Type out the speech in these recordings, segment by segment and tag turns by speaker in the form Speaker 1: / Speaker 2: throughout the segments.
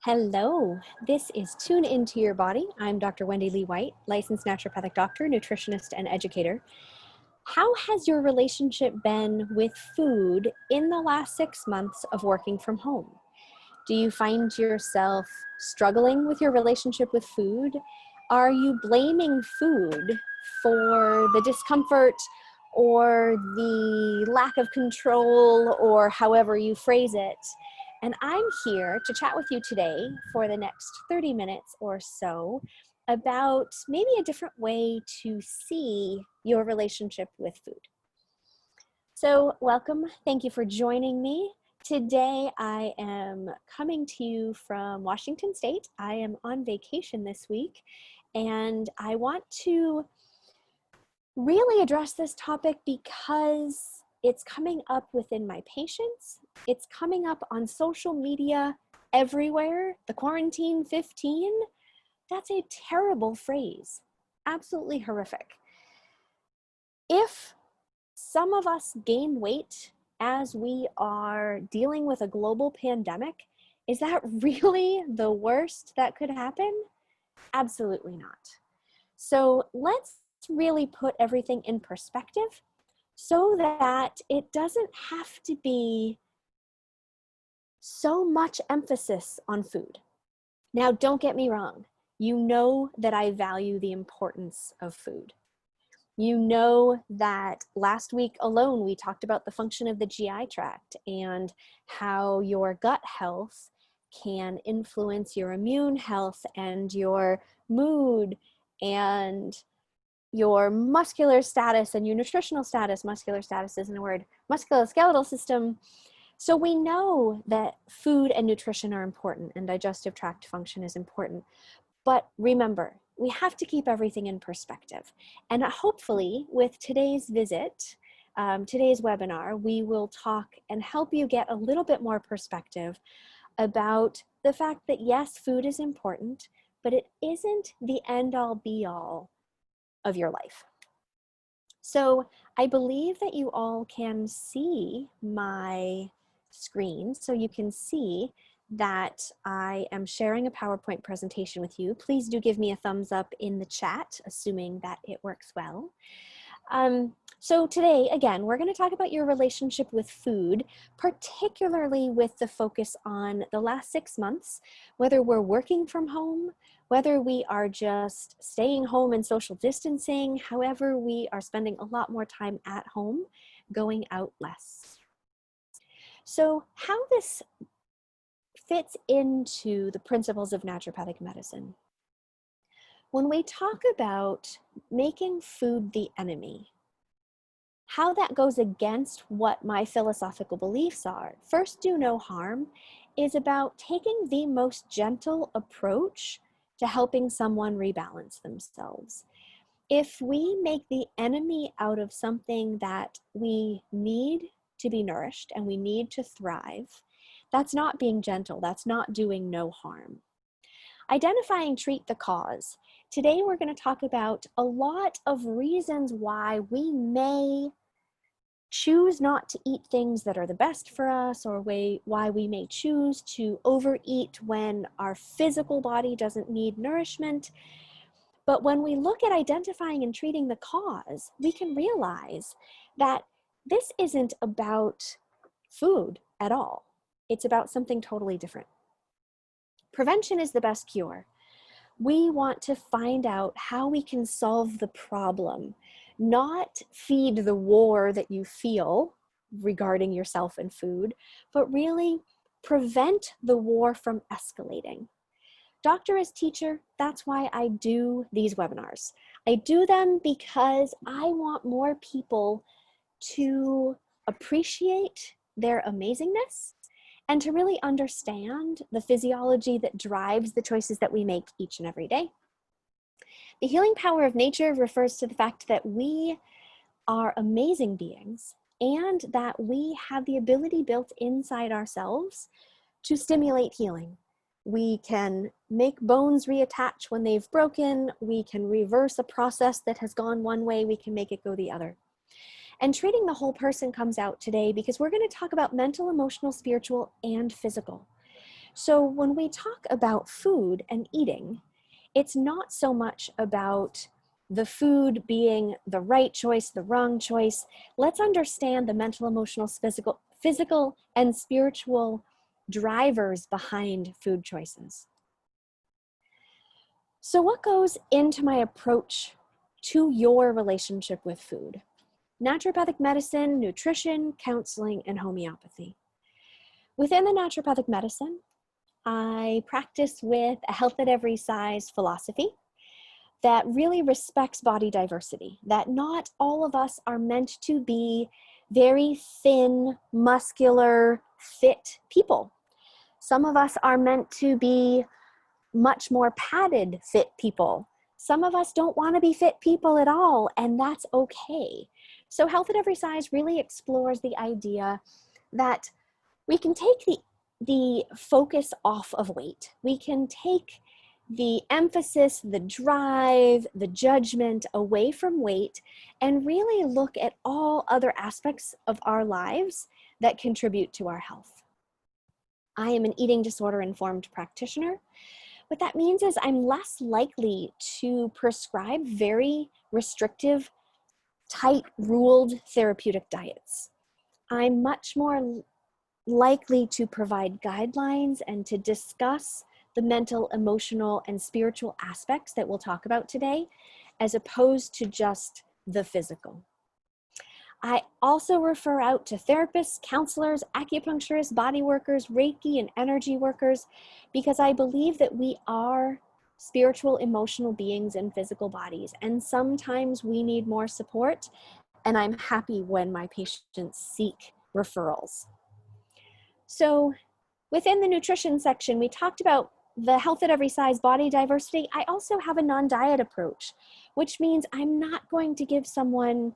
Speaker 1: Hello, this is Tune Into Your Body. I'm Dr. Wendy Lee White, licensed naturopathic doctor, nutritionist, and educator. How has your relationship been with food in the last 6 months of working from home? Do you find yourself struggling with your relationship with food? Are you blaming food for the discomfort or the lack of control, or however you phrase it? And I'm here to chat with you today for the next 30 minutes or so about maybe a different way to see your relationship with food. So welcome, thank you for joining me. Today I am coming to you from Washington State. I am on vacation this week, and I want to really address this topic because it's coming up within my patients. It's coming up on social media everywhere. The quarantine 15, that's a terrible phrase, absolutely horrific. If some of us gain weight as we are dealing with a global pandemic, is that really the worst that could happen? Absolutely not. So let's really put everything in perspective so that it doesn't have to be so much emphasis on food. Now, don't get me wrong. You know that I value the importance of food. You know that last week alone, we talked about the function of the GI tract and how your gut health can influence your immune health and your mood and your muscular status and your nutritional status. Muscular status isn't a word. Musculoskeletal system. So we know that food and nutrition are important and digestive tract function is important. But remember, we have to keep everything in perspective. And hopefully with today's visit, today's webinar, we will talk and help you get a little bit more perspective about the fact that yes, food is important, but it isn't the end all be all of your life. So I believe that you all can see my screen, so you can see that I am sharing a PowerPoint presentation with you. Please do give me a thumbs up in the chat, assuming that it works well. So today, again, we're going to talk about your relationship with food, particularly with the focus on the last 6 months, whether we're working from home, whether we are just staying home and social distancing, however, we are spending a lot more time at home, going out less. So how this fits into the principles of naturopathic medicine. When we talk about making food the enemy, how that goes against what my philosophical beliefs are, first do no harm, is about taking the most gentle approach to helping someone rebalance themselves. If we make the enemy out of something that we need to be nourished and we need to thrive, that's not being gentle, that's not doing no harm. Identify and treat the cause. Today we're going to talk about a lot of reasons why we may choose not to eat things that are the best for us, or why we may choose to overeat when our physical body doesn't need nourishment. But when we look at identifying and treating the cause, we can realize that this isn't about food at all. It's about something totally different. Prevention is the best cure. We want to find out how we can solve the problem, not feed the war that you feel regarding yourself and food, but really prevent the war from escalating. Doctor as teacher, that's why I do these webinars. I do them because I want more people to appreciate their amazingness and to really understand the physiology that drives the choices that we make each and every day. The healing power of nature refers to the fact that we are amazing beings and that we have the ability built inside ourselves to stimulate healing. We can make bones reattach when they've broken. We can reverse a process that has gone one way. We can make it go the other. And treating the whole person comes out today because we're going to talk about mental, emotional, spiritual, and physical. So when we talk about food and eating, it's not so much about the food being the right choice, the wrong choice. Let's understand the mental, emotional, physical and spiritual drivers behind food choices. So what goes into my approach to your relationship with food? Naturopathic medicine, nutrition, counseling, and homeopathy. Within the naturopathic medicine, I practice with a health at every size philosophy that really respects body diversity, that not all of us are meant to be very thin, muscular, fit people. Some of us are meant to be much more padded, fit people. Some of us don't want to be fit people at all, and that's okay. So Health at Every Size really explores the idea that we can take the focus off of weight. We can take the emphasis, the drive, the judgment away from weight and really look at all other aspects of our lives that contribute to our health. I am an eating disorder informed practitioner. What that means is I'm less likely to prescribe very restrictive, tight ruled therapeutic diets. I'm much more likely to provide guidelines and to discuss the mental, emotional, and spiritual aspects that we'll talk about today, as opposed to just the physical. I also refer out to therapists, counselors, acupuncturists, body workers, Reiki, and energy workers, because I believe that we are spiritual, emotional beings in physical bodies, and sometimes we need more support, and I'm happy when my patients seek referrals. So within the nutrition section, we talked about the health at every size, body diversity. I also have a non-diet approach, which means I'm not going to give someone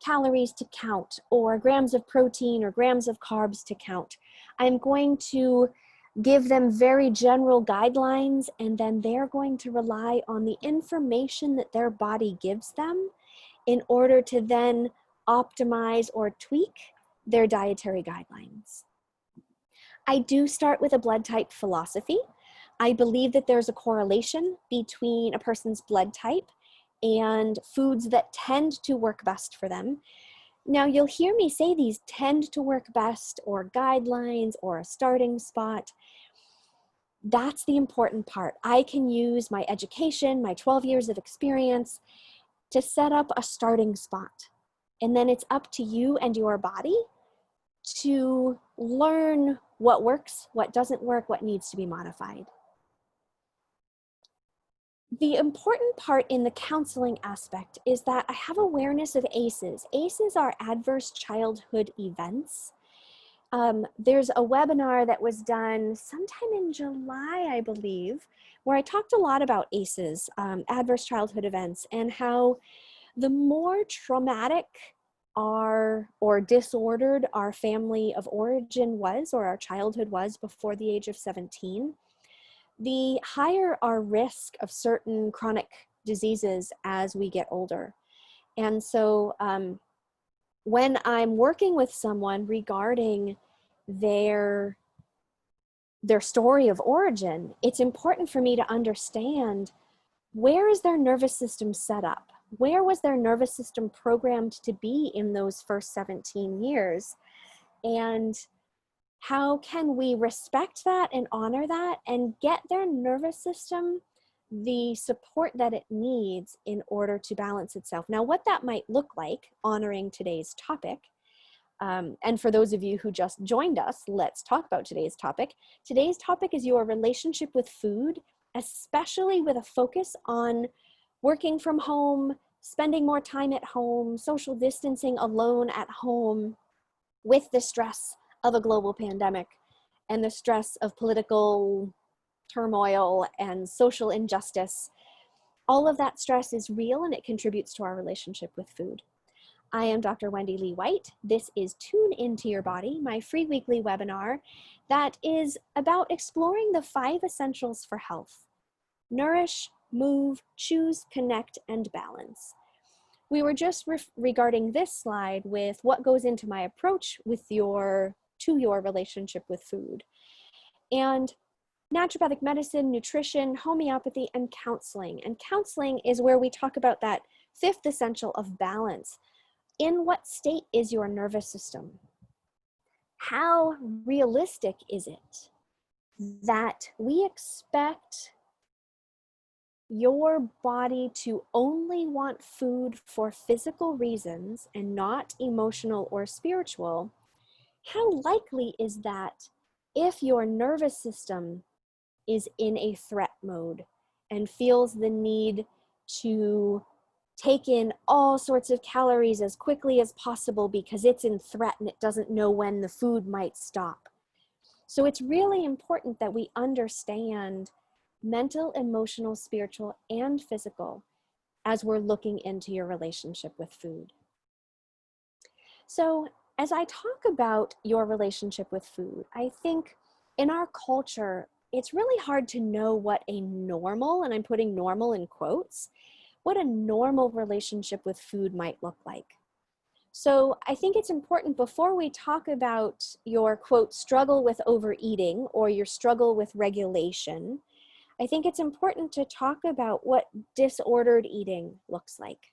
Speaker 1: calories to count or grams of protein or grams of carbs to count. I'm going to give them very general guidelines, and then they're going to rely on the information that their body gives them in order to then optimize or tweak their dietary guidelines. I do start with a blood type philosophy. I believe that there's a correlation between a person's blood type and foods that tend to work best for them. Now, you'll hear me say these tend to work best, or guidelines, or a starting spot. That's the important part. I can use my education, my 12 years of experience to set up a starting spot. And then it's up to you and your body to learn what works, what doesn't work, what needs to be modified. The important part in the counseling aspect is that I have awareness of ACEs. ACEs are adverse childhood events. There's a webinar that was done sometime in July, I believe, where I talked a lot about ACEs, adverse childhood events, and how the more traumatic or disordered our family of origin was, or our childhood was before the age of 17, the higher our risk of certain chronic diseases as we get older. And so when I'm working with someone regarding their story of origin, it's important for me to understand, where is their nervous system set up? Where was their nervous system programmed to be in those first 17 years? And how can we respect that and honor that and get their nervous system the support that it needs in order to balance itself? Now, what that might look like, honoring today's topic, and for those of you who just joined us, let's talk about today's topic. Today's topic is your relationship with food, especially with a focus on working from home, spending more time at home, social distancing alone at home, with the stress of a global pandemic and the stress of political turmoil and social injustice. All of that stress is real, and it contributes to our relationship with food. I am Dr. Wendy Lee White. This is Tune Into Your Body, my free weekly webinar that is about exploring the 5 essentials for health: nourish, move, choose, connect, and balance. We were just regarding this slide with what goes into my approach with to your relationship with food. And naturopathic medicine, nutrition, homeopathy, and counseling. And counseling is where we talk about that fifth essential of balance. In what state is your nervous system? How realistic is it that we expect your body to only want food for physical reasons and not emotional or spiritual? How likely is that if your nervous system is in a threat mode and feels the need to take in all sorts of calories as quickly as possible because it's in threat and it doesn't know when the food might stop? So it's really important that we understand mental, emotional, spiritual, and physical as we're looking into your relationship with food. So as I talk about your relationship with food, I think in our culture, it's really hard to know what a normal, and I'm putting normal in quotes, what a normal relationship with food might look like. So I think it's important before we talk about your, quote, struggle with overeating or your struggle with regulation, I think it's important to talk about what disordered eating looks like.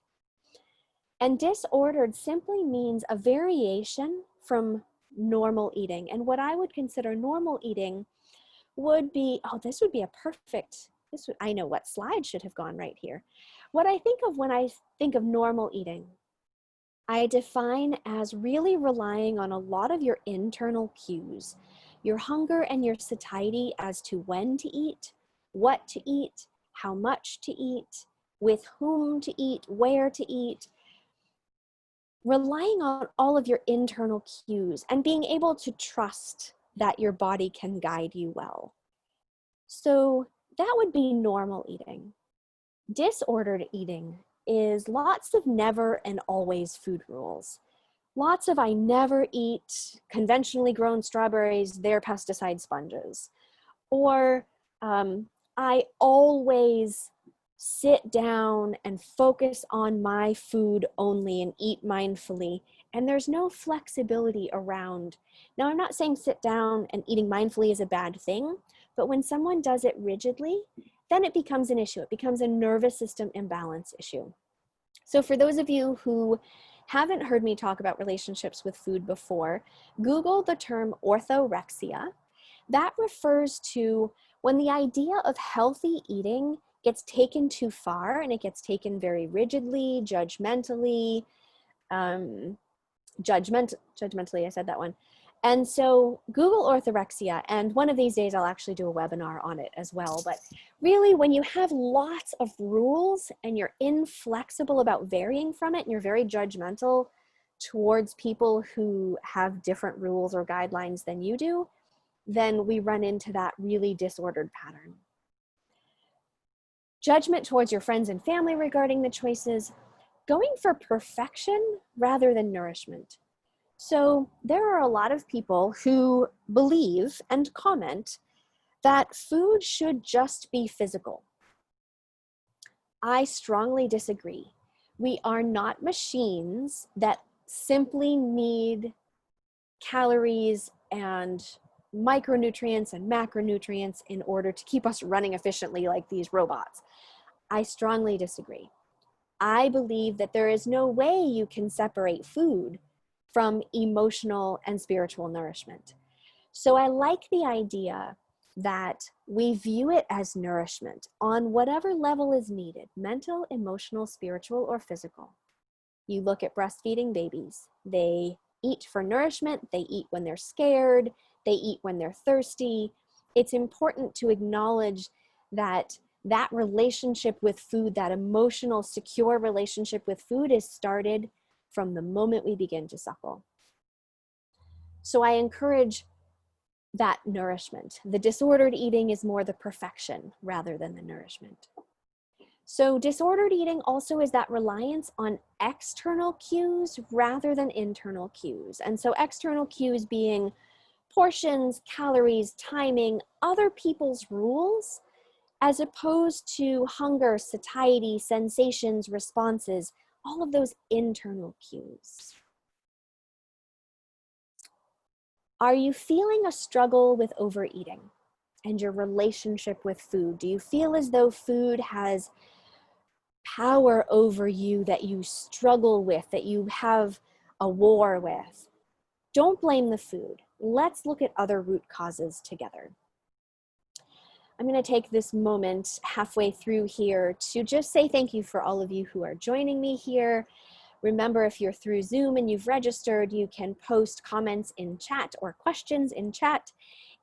Speaker 1: And disordered simply means a variation from normal eating. And what I would consider normal eating would be, oh, this would be a perfect, I know what slide should have gone right here. What I think of when I think of normal eating, I define as really relying on a lot of your internal cues, your hunger and your satiety as to when to eat, what to eat, how much to eat, with whom to eat, where to eat, relying on all of your internal cues and being able to trust that your body can guide you well. So that would be normal eating. Disordered eating is lots of never and always food rules. Lots of I never eat conventionally grown strawberries, they're pesticide sponges. Or I always sit down and focus on my food only and eat mindfully. And there's no flexibility around. Now, I'm not saying sit down and eating mindfully is a bad thing, but when someone does it rigidly, then it becomes an issue. It becomes a nervous system imbalance issue. So for those of you who haven't heard me talk about relationships with food before, Google the term orthorexia. That refers to when the idea of healthy eating gets taken too far and it gets taken very rigidly, judgmentally, judgmentally, I said that one. And so Google orthorexia, and one of these days I'll actually do a webinar on it as well. But really, when you have lots of rules and you're inflexible about varying from it, and you're very judgmental towards people who have different rules or guidelines than you do, then we run into that really disordered pattern. Judgment towards your friends and family regarding the choices, going for perfection rather than nourishment. So there are a lot of people who believe and comment that food should just be physical. I strongly disagree. We are not machines that simply need calories and micronutrients and macronutrients in order to keep us running efficiently like these robots. I strongly disagree. I believe that there is no way you can separate food from emotional and spiritual nourishment. So I like the idea that we view it as nourishment on whatever level is needed, mental, emotional, spiritual, or physical. You look at breastfeeding babies. They eat for nourishment. They eat when they're scared. They eat when they're thirsty. It's important to acknowledge that that relationship with food, that emotional, secure relationship with food is started from the moment we begin to suckle. So I encourage that nourishment. The disordered eating is more the perfection rather than the nourishment. So disordered eating also is that reliance on external cues rather than internal cues. And so external cues being portions, calories, timing, other people's rules, as opposed to hunger, satiety, sensations, responses, all of those internal cues. Are you feeling a struggle with overeating? and your relationship with food? Do you feel as though food has power over you that you struggle with, that you have a war with? Don't blame the food. Let's look at other root causes together. I'm going to take this moment halfway through here to just say thank you for all of you who are joining me here. Remember, if you're through Zoom and you've registered, you can post comments in chat or questions in chat.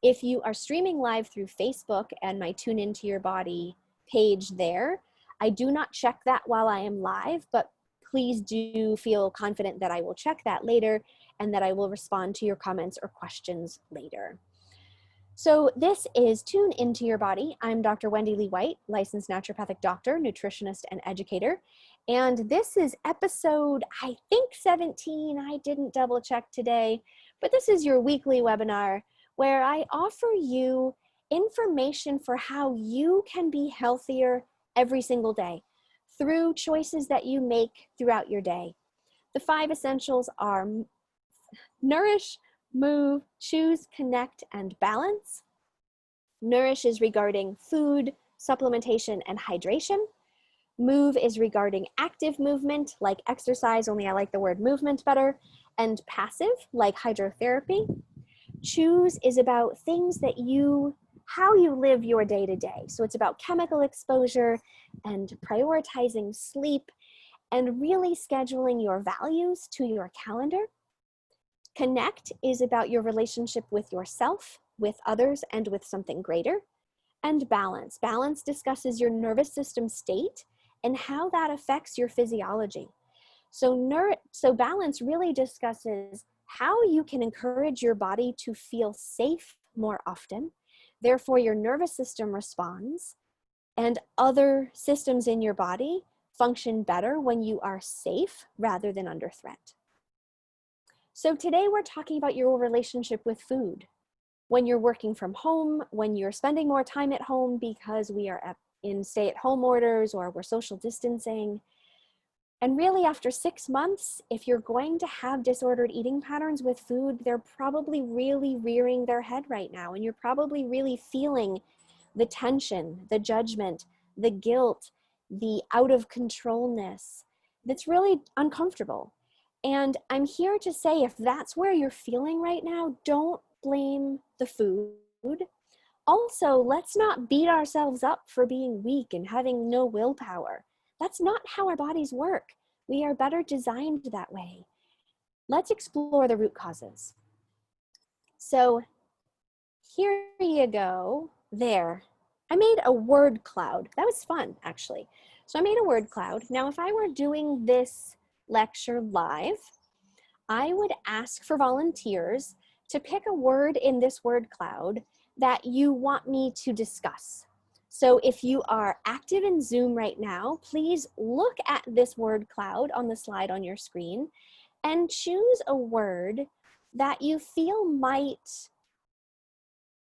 Speaker 1: If you are streaming live through Facebook and my Tune Into Your Body page there, I do not check that while I am live, but please do feel confident that I will check that later and that I will respond to your comments or questions later. So this is Tune Into Your Body. I'm Dr. Wendy Lee White, licensed naturopathic doctor, nutritionist, and educator. And this is episode, I think 17. I didn't double check today, but this is your weekly webinar where I offer you information for how you can be healthier every single day through choices that you make throughout your day. The 5 essentials are nourish, move, choose, connect, and balance. Nourish is regarding food, supplementation, and hydration. Move is regarding active movement, like exercise, only I like the word movement better, and passive, like hydrotherapy. Choose is about things that how you live your day to day. So it's about chemical exposure and prioritizing sleep and really scheduling your values to your calendar. Connect is about your relationship with yourself, with others, and with something greater. And balance. Balance discusses your nervous system state and how that affects your physiology. So balance really discusses how you can encourage your body to feel safe more often. Therefore, your nervous system responds, and other systems in your body function better when you are safe rather than under threat. So today we're talking about your relationship with food. When you're working from home, when you're spending more time at home because we are in stay-at-home orders or we're social distancing. And really after 6 months, if you're going to have disordered eating patterns with food, they're probably really rearing their head right now. And you're probably really feeling the tension, the judgment, the guilt, the out of controlness that's really uncomfortable. And I'm here to say, if that's where you're feeling right now, don't blame the food. Also, let's not beat ourselves up for being weak and having no willpower. That's not how our bodies work. We are better designed that way. Let's explore the root causes. So here you go. There. I made a word cloud. That was fun, actually. So I made a word cloud. Now, if I were doing this lecture live, I would ask for volunteers to pick a word in this word cloud that you want me to discuss. So if you are active in Zoom right now, please look at this word cloud on the slide on your screen and choose a word that you feel might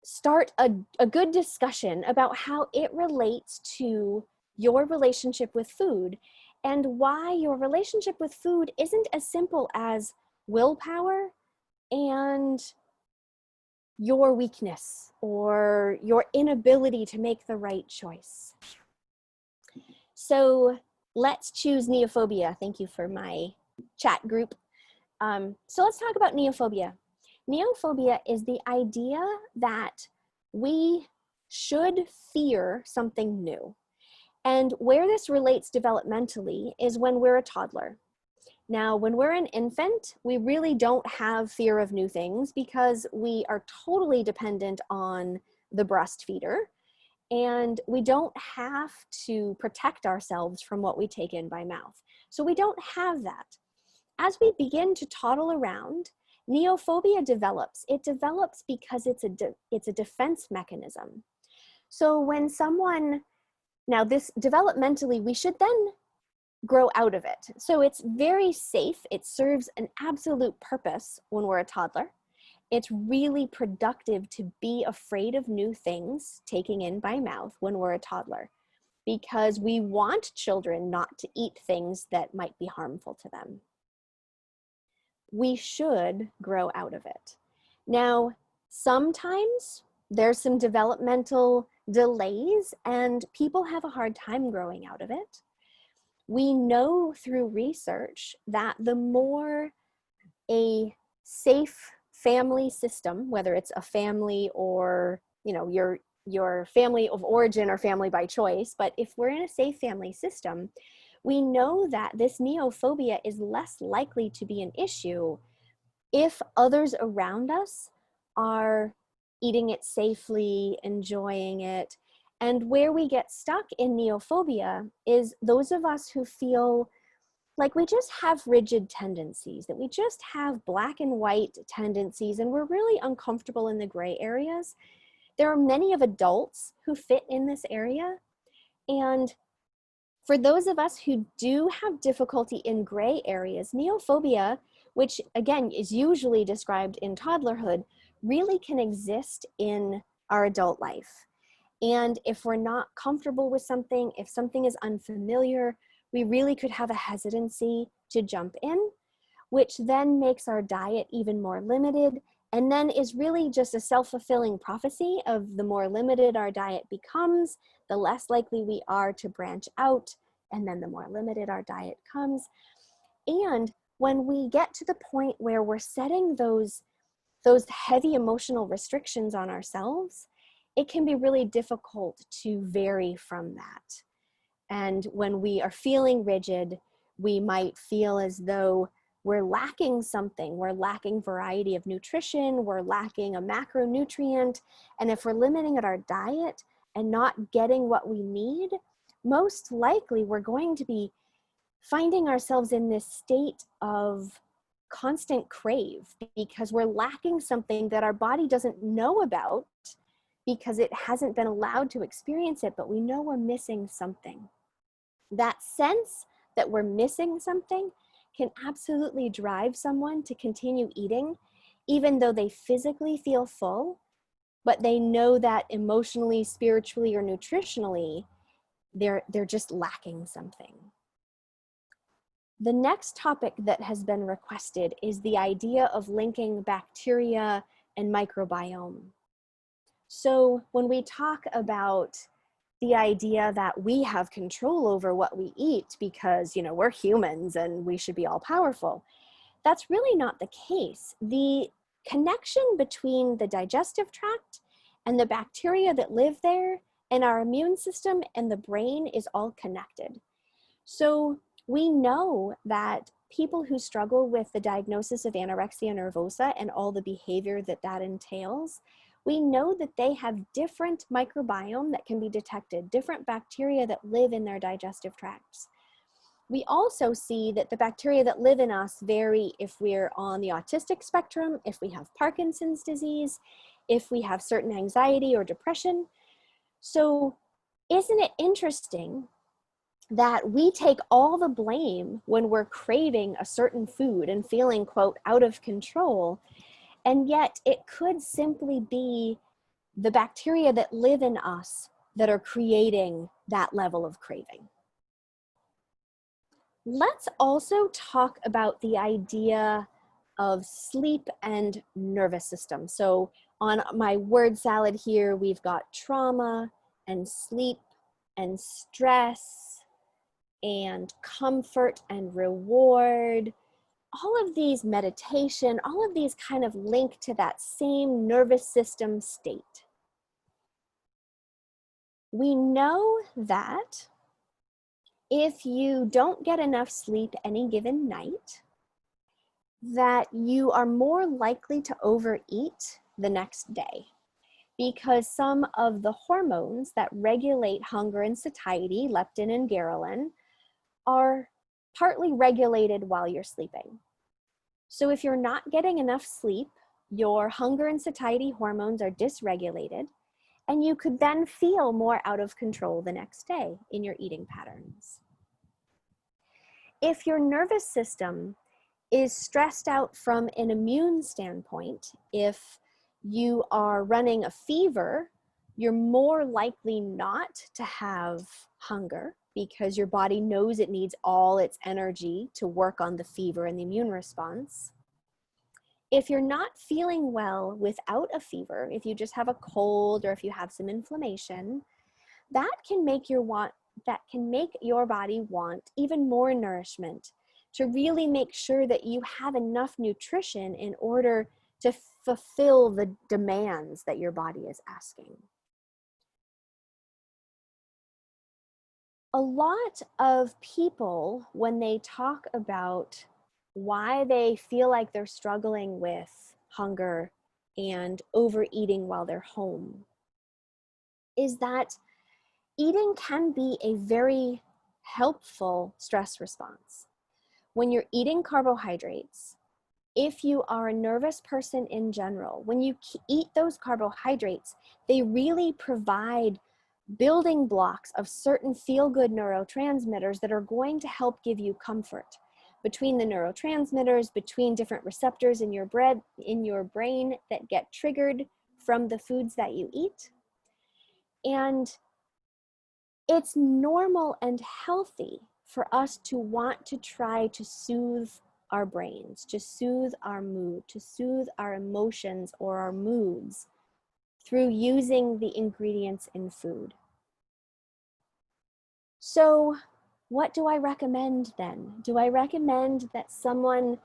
Speaker 1: start a good discussion about how it relates to your relationship with food and why your relationship with food isn't as simple as willpower and your weakness or your inability to make the right choice. So let's choose neophobia. Thank you for my chat group. So let's talk about neophobia. Neophobia is the idea that we should fear something new. And where this relates developmentally is when we're a toddler. Now, when we're an infant, we really don't have fear of new things because we are totally dependent on the breastfeeder, and we don't have to protect ourselves from what we take in by mouth. So we don't have that. As we begin to toddle around, neophobia develops. It develops because it's a defense mechanism. So when now this developmentally, we should then grow out of it. So it's very safe. It serves an absolute purpose when we're a toddler. It's really productive to be afraid of new things taking in by mouth when we're a toddler, because we want children not to eat things that might be harmful to them. We should grow out of it. Now, sometimes there's some developmental delays and people have a hard time growing out of it. We know through research that the more a safe family system, whether it's a family or, you know, your family of origin or family by choice, but if we're in a safe family system, we know that this neophobia is less likely to be an issue if others around us are eating it safely, enjoying it. And where we get stuck in neophobia is those of us who feel like we just have rigid tendencies, that we just have black and white tendencies, and we're really uncomfortable in the gray areas. There are many of adults who fit in this area. And for those of us who do have difficulty in gray areas, neophobia, which again is usually described in toddlerhood, really can exist in our adult life. And if we're not comfortable with something, if something is unfamiliar, we really could have a hesitancy to jump in, which then makes our diet even more limited, and then is really just a self-fulfilling prophecy of the more limited our diet becomes, the less likely we are to branch out, and then the more limited our diet comes. And when we get to the point where we're setting those heavy emotional restrictions on ourselves, it can be really difficult to vary from that. And when we are feeling rigid, we might feel as though we're lacking something. We're lacking variety of nutrition, we're lacking a macronutrient. And if we're limiting at our diet and not getting what we need, most likely we're going to be finding ourselves in this state of constant crave because we're lacking something that our body doesn't know about because it hasn't been allowed to experience it, but we know we're missing something. That sense that we're missing something can absolutely drive someone to continue eating, even though they physically feel full, but they know that emotionally, spiritually, or nutritionally, they're just lacking something. The next topic that has been requested is the idea of linking bacteria and microbiome. So when we talk about the idea that we have control over what we eat because, you know, we're humans and we should be all powerful, that's really not the case. The connection between the digestive tract and the bacteria that live there and our immune system and the brain is all connected. So we know that people who struggle with the diagnosis of anorexia nervosa and all the behavior that that entails, we know that they have different microbiome that can be detected, different bacteria that live in their digestive tracts. We also see that the bacteria that live in us vary if we're on the autistic spectrum, if we have Parkinson's disease, if we have certain anxiety or depression. So isn't it interesting that we take all the blame when we're craving a certain food and feeling, quote, out of control, and yet it could simply be the bacteria that live in us that are creating that level of craving. Let's also talk about the idea of sleep and nervous system. So on my word salad here, we've got trauma and sleep and stress and comfort and reward. All of these, meditation, all of these kind of link to that same nervous system state. We know that if you don't get enough sleep any given night, that you are more likely to overeat the next day because some of the hormones that regulate hunger and satiety, leptin and ghrelin, are partly regulated while you're sleeping. So if you're not getting enough sleep, your hunger and satiety hormones are dysregulated, and you could then feel more out of control the next day in your eating patterns. If your nervous system is stressed out from an immune standpoint, if you are running a fever, you're more likely not to have hunger because your body knows it needs all its energy to work on the fever and the immune response. If you're not feeling well without a fever, if you just have a cold or if you have some inflammation, that can make your body want even more nourishment to really make sure that you have enough nutrition in order to fulfill the demands that your body is asking. A lot of people, when they talk about why they feel like they're struggling with hunger and overeating while they're home, is that eating can be a very helpful stress response. When you're eating carbohydrates, if you are a nervous person in general, when you eat those carbohydrates, they really provide building blocks of certain feel-good neurotransmitters that are going to help give you comfort. Between the neurotransmitters, between different receptors in your brain that get triggered from the foods that you eat. And it's normal and healthy for us to want to try to soothe our brains, to soothe our mood, to soothe our emotions or our moods through using the ingredients in food. So what do I recommend then? Do I recommend that someone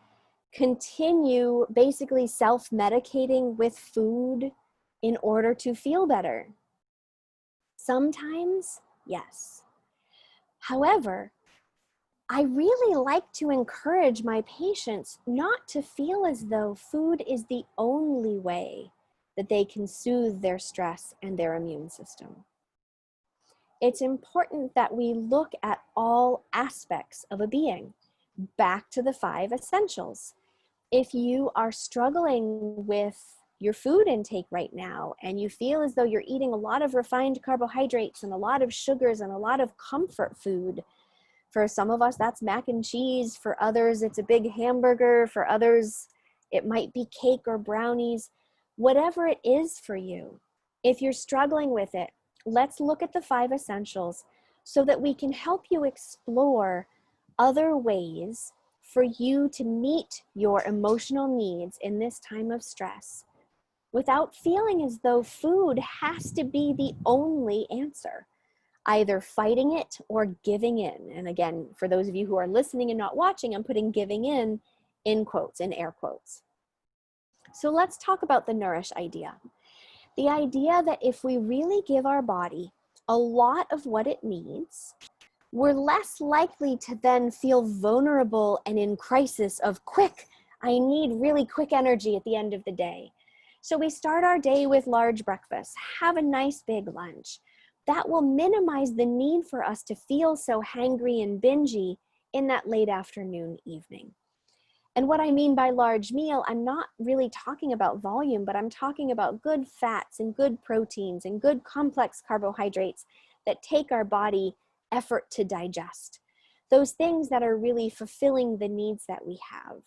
Speaker 1: continue basically self-medicating with food in order to feel better? Sometimes, yes. However, I really like to encourage my patients not to feel as though food is the only way that they can soothe their stress and their immune system. It's important that we look at all aspects of a being, back to the 5 essentials. If you are struggling with your food intake right now and you feel as though you're eating a lot of refined carbohydrates and a lot of sugars and a lot of comfort food, for some of us that's mac and cheese, for others it's a big hamburger, for others it might be cake or brownies, whatever it is for you. If you're struggling with it, let's look at the 5 essentials so that we can help you explore other ways for you to meet your emotional needs in this time of stress without feeling as though food has to be the only answer, either fighting it or giving in. And again, for those of you who are listening and not watching, I'm putting giving in quotes, in air quotes. So let's talk about the nourish idea. The idea that if we really give our body a lot of what it needs, we're less likely to then feel vulnerable and in crisis of quick, I need really quick energy at the end of the day. So we start our day with large breakfast, have a nice big lunch. That will minimize the need for us to feel so hangry and bingy in that late afternoon, evening. And what I mean by large meal, I'm not really talking about volume, but I'm talking about good fats and good proteins and good complex carbohydrates that take our body effort to digest. Those things that are really fulfilling the needs that we have.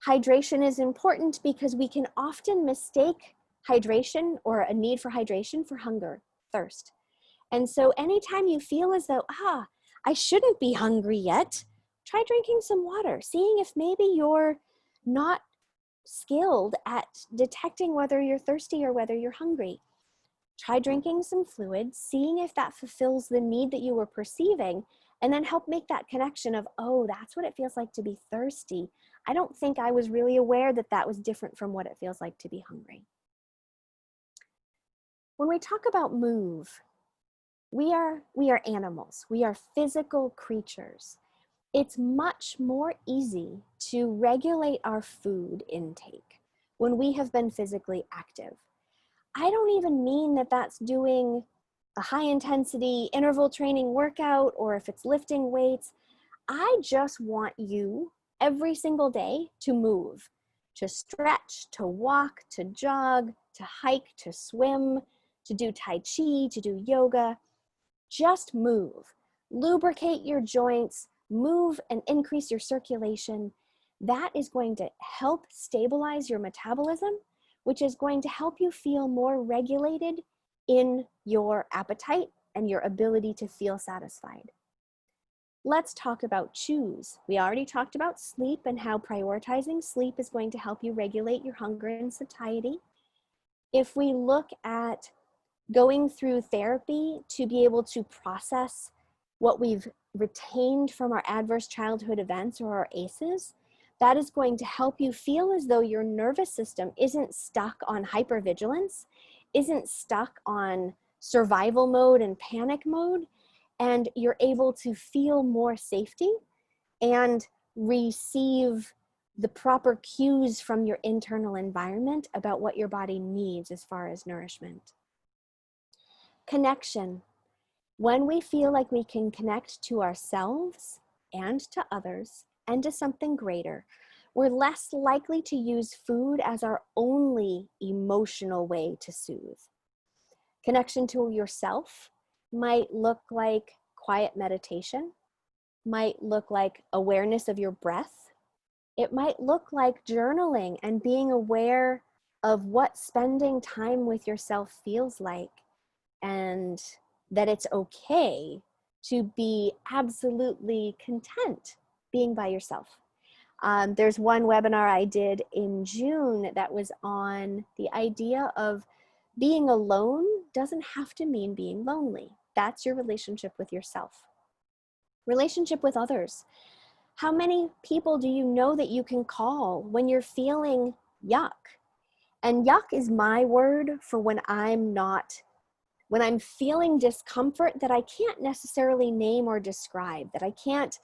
Speaker 1: Hydration is important because we can often mistake hydration or a need for hydration for hunger, thirst. And so anytime you feel as though, I shouldn't be hungry yet, try drinking some water, seeing if maybe you're not skilled at detecting whether you're thirsty or whether you're hungry. Try drinking some fluid, seeing if that fulfills the need that you were perceiving, and then help make that connection of, oh, that's what it feels like to be thirsty. I don't think I was really aware that that was different from what it feels like to be hungry. When we talk about move, we are animals. We are physical creatures. It's much more easy to regulate our food intake when we have been physically active. I don't even mean that that's doing a high intensity interval training workout or if it's lifting weights. I just want you every single day to move, to stretch, to walk, to jog, to hike, to swim, to do Tai Chi, to do yoga. Just move. Lubricate your joints, move and increase your circulation. That is going to help stabilize your metabolism, which is going to help you feel more regulated in your appetite and your ability to feel satisfied. Let's talk about choose. We already talked about sleep and how prioritizing sleep is going to help you regulate your hunger and satiety. If we look at going through therapy to be able to process what we've retained from our adverse childhood events or our ACEs, that is going to help you feel as though your nervous system isn't stuck on hypervigilance, isn't stuck on survival mode and panic mode, and you're able to feel more safety and receive the proper cues from your internal environment about what your body needs as far as nourishment. Connection. When we feel like we can connect to ourselves and to others and to something greater, we're less likely to use food as our only emotional way to soothe. Connection to yourself might look like quiet meditation, might look like awareness of your breath. It might look like journaling and being aware of what spending time with yourself feels like, and that it's okay to be absolutely content being by yourself. There's one webinar I did in June that was on the idea of being alone doesn't have to mean being lonely. That's your relationship with yourself. Relationship with others. How many people do you know that you can call when you're feeling yuck? And yuck is my word for when I'm feeling discomfort that I can't necessarily name or describe, that I can't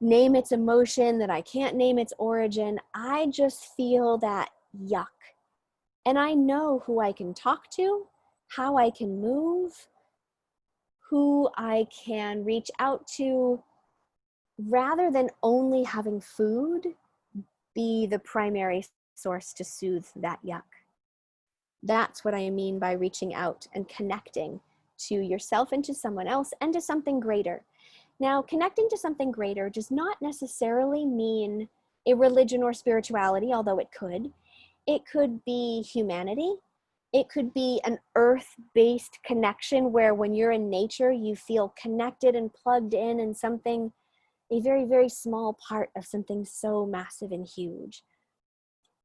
Speaker 1: name its emotion, that I can't name its origin. I just feel that yuck. And I know who I can talk to, how I can move, who I can reach out to, rather than only having food be the primary source to soothe that yuck. That's what I mean by reaching out and connecting to yourself and to someone else and to something greater. Now, connecting to something greater does not necessarily mean a religion or spirituality, although it could. It could be humanity. It could be an earth-based connection where when you're in nature, you feel connected and plugged in something, a very, very small part of something so massive and huge.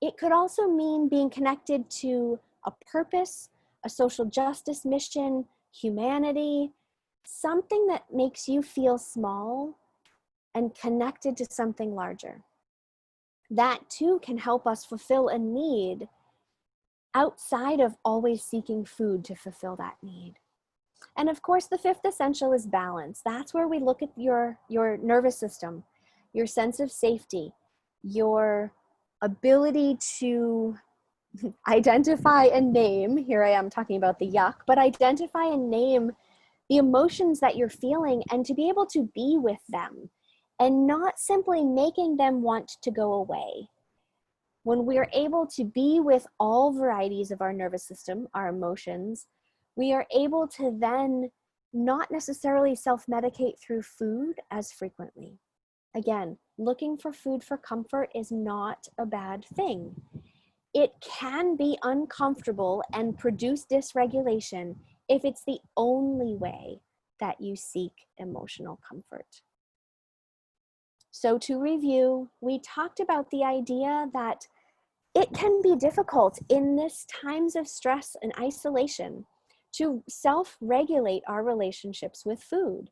Speaker 1: It could also mean being connected to a purpose, a social justice mission, humanity, something that makes you feel small and connected to something larger. That too can help us fulfill a need outside of always seeking food to fulfill that need. And of course, the fifth essential is balance. That's where we look at your nervous system, your sense of safety, your ability to identify and name, here I am talking about the yuck, but identify and name the emotions that you're feeling and to be able to be with them and not simply making them want to go away. When we are able to be with all varieties of our nervous system, our emotions, we are able to then not necessarily self-medicate through food as frequently. Again, looking for food for comfort is not a bad thing. It can be uncomfortable and produce dysregulation if it's the only way that you seek emotional comfort. So to review, we talked about the idea that it can be difficult in this times of stress and isolation to self-regulate our relationships with food.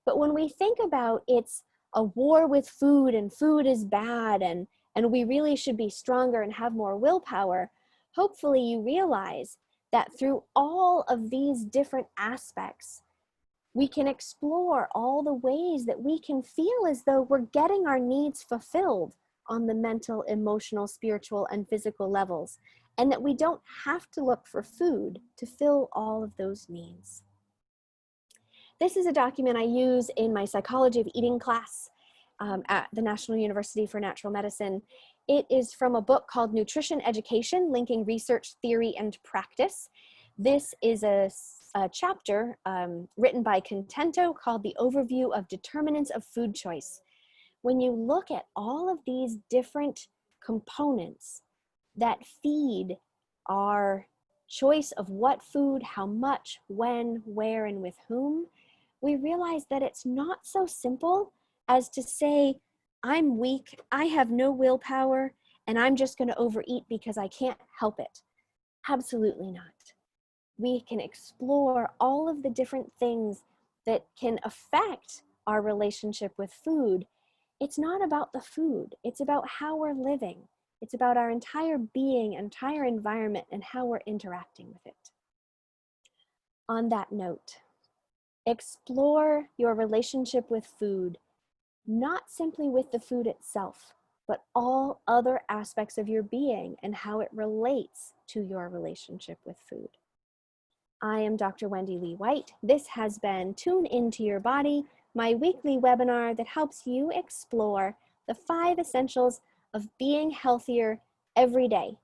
Speaker 1: But when we think about it's a war with food and food is bad and we really should be stronger and have more willpower, hopefully you realize that through all of these different aspects, we can explore all the ways that we can feel as though we're getting our needs fulfilled on the mental, emotional, spiritual, and physical levels, and that we don't have to look for food to fill all of those needs. This is a document I use in my Psychology of Eating class at the National University for Natural Medicine. It is from a book called Nutrition Education, Linking Research, Theory, and Practice. This is a chapter written by Contento called The Overview of Determinants of Food Choice. When you look at all of these different components that feed our choice of what food, how much, when, where, and with whom, we realize that it's not so simple as to say, I'm weak, I have no willpower, and I'm just going to overeat because I can't help it. Absolutely not. We can explore all of the different things that can affect our relationship with food. It's not about the food, it's about how we're living. It's about our entire being, entire environment, and how we're interacting with it. On that note, explore your relationship with food, not simply with the food itself, but all other aspects of your being and how it relates to your relationship with food. I am Dr. Wendy Lee White. This has been Tune Into Your Body, my weekly webinar that helps you explore the 5 essentials of being healthier every day.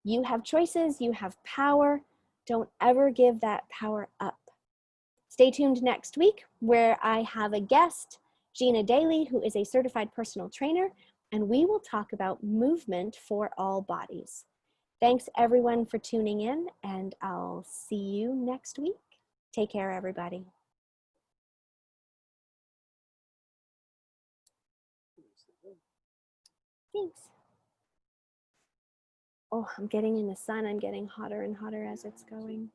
Speaker 1: You have choices, you have power. Don't ever give that power up. Stay tuned next week where I have a guest, Gina Daly, who is a certified personal trainer, and we will talk about movement for all bodies. Thanks everyone for tuning in, and I'll see you next week. Take care, everybody. Thanks. Oh, I'm getting in the sun. I'm getting hotter and hotter as it's going.